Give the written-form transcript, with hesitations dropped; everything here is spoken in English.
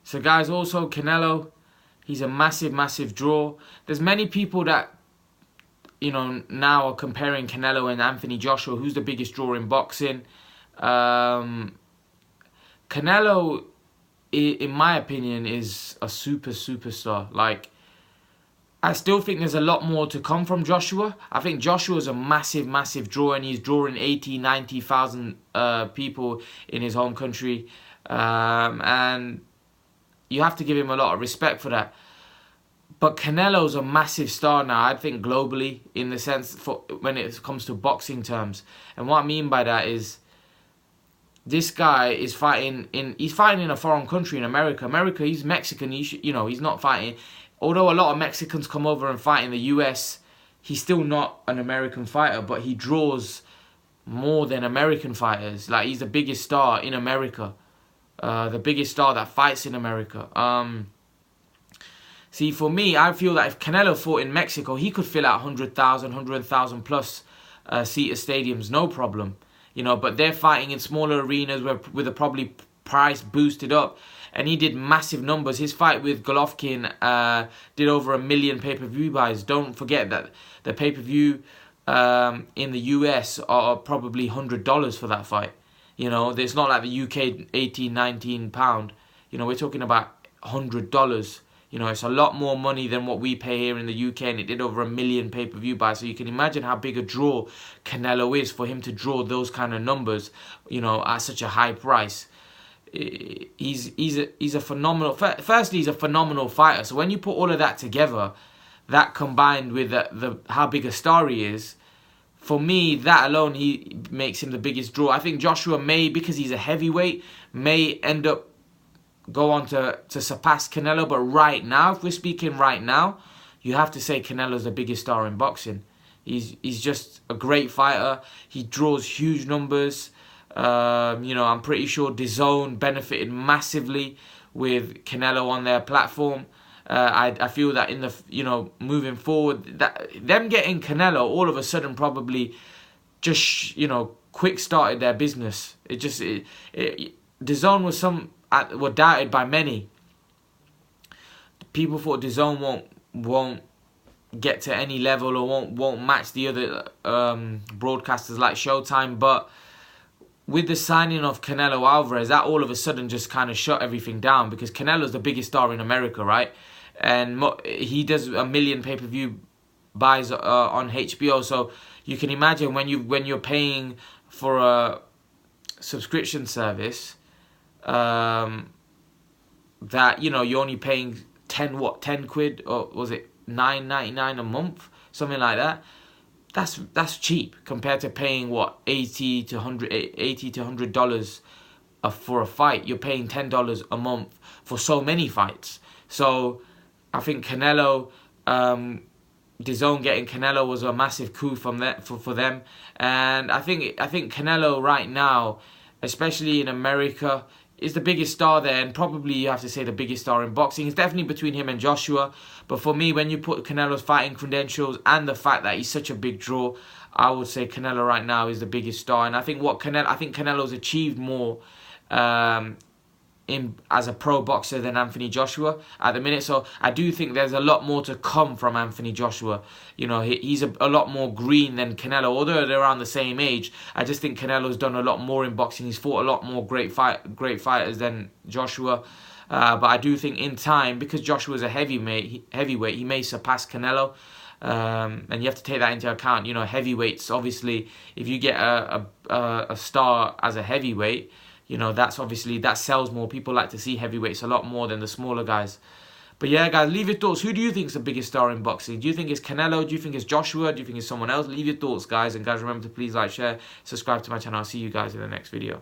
So guys, also Canelo, he's a massive, massive draw. There's many people that, you know, now are comparing Canelo and Anthony Joshua. Who's the biggest draw in boxing? Canelo, in my opinion, is a superstar. Like, I still think there's a lot more to come from Joshua. I think Joshua's a massive, massive draw, and he's drawing 80, 90,000 people in his home country. And you have to give him a lot of respect for that. But Canelo's a massive star now, I think, globally, in the sense for when it comes to boxing terms. And what I mean by that is, this guy is fighting in a foreign country, in America. He's Mexican. He's not fighting. Although a lot of Mexicans come over and fight in the US, he's still not an American fighter, but he draws more than American fighters. Like, he's the biggest star in America, the biggest star that fights in America. See, for me, I feel that if Canelo fought in Mexico, he could fill out 100,000 plus seater stadiums, no problem. You know, but they're fighting in smaller arenas with a probably price boosted up. And he did massive numbers. His fight with Golovkin did over 1 million pay-per-view buys. Don't forget that the pay-per-view in the US are probably $100 for that fight. You know, it's not like the UK 18, 19 pound. You know, we're talking about $100. You know, it's a lot more money than what we pay here in the UK, and it did over 1 million pay-per-view buys. So you can imagine how big a draw Canelo is for him to draw those kind of numbers, you know, at such a high price. He's a phenomenal. Firstly, he's a phenomenal fighter. So when you put all of that together, that combined with how big a star he is, for me, that alone he makes him the biggest draw. I think Joshua may, because he's a heavyweight, may end up go on to surpass Canelo. But right now, if we're speaking right now, you have to say Canelo's the biggest star in boxing. He's just a great fighter. He draws huge numbers. You know, I'm pretty sure DAZN benefited massively with Canelo on their platform. I feel that in the, you know, moving forward, that them getting Canelo all of a sudden probably just, you know, quick started their business. DAZN were doubted by many. People thought DAZN won't get to any level or won't match the other broadcasters like Showtime, but with the signing of Canelo Alvarez, that all of a sudden just kind of shut everything down, because Canelo's the biggest star in America, right? And he does 1 million pay-per-view buys on HBO. So you can imagine when you're paying for a subscription service, that, you know, you're only paying 10 quid, or was it $9.99 a month, something like that. That's cheap compared to paying what, $80 to $100 for a fight. You're paying $10 a month for so many fights. So I think Canelo, DAZN getting Canelo was a massive coup from for them. And I think Canelo right now, especially in America, is the biggest star there, and probably you have to say the biggest star in boxing. It's definitely between him and Joshua. But for me, when you put Canelo's fighting credentials and the fact that he's such a big draw, I would say Canelo right now is the biggest star. And I think Canelo's achieved more as a pro boxer than Anthony Joshua at the minute. So I do think there's a lot more to come from Anthony Joshua. You know, he's a lot more green than Canelo. Although they're around the same age, I just think Canelo's done a lot more in boxing. He's fought a lot more great fighters than Joshua. But I do think in time, because Joshua's a heavyweight, he may surpass Canelo. And you have to take that into account. You know, heavyweights, obviously, if you get a star as a heavyweight, you know, that sells more. People like to see heavyweights a lot more than the smaller guys. But yeah, guys, leave your thoughts. Who do you think is the biggest star in boxing? Do you think it's Canelo? Do you think it's Joshua? Do you think it's someone else? Leave your thoughts, guys. And guys, remember to please like, share, subscribe to my channel. I'll see you guys in the next video.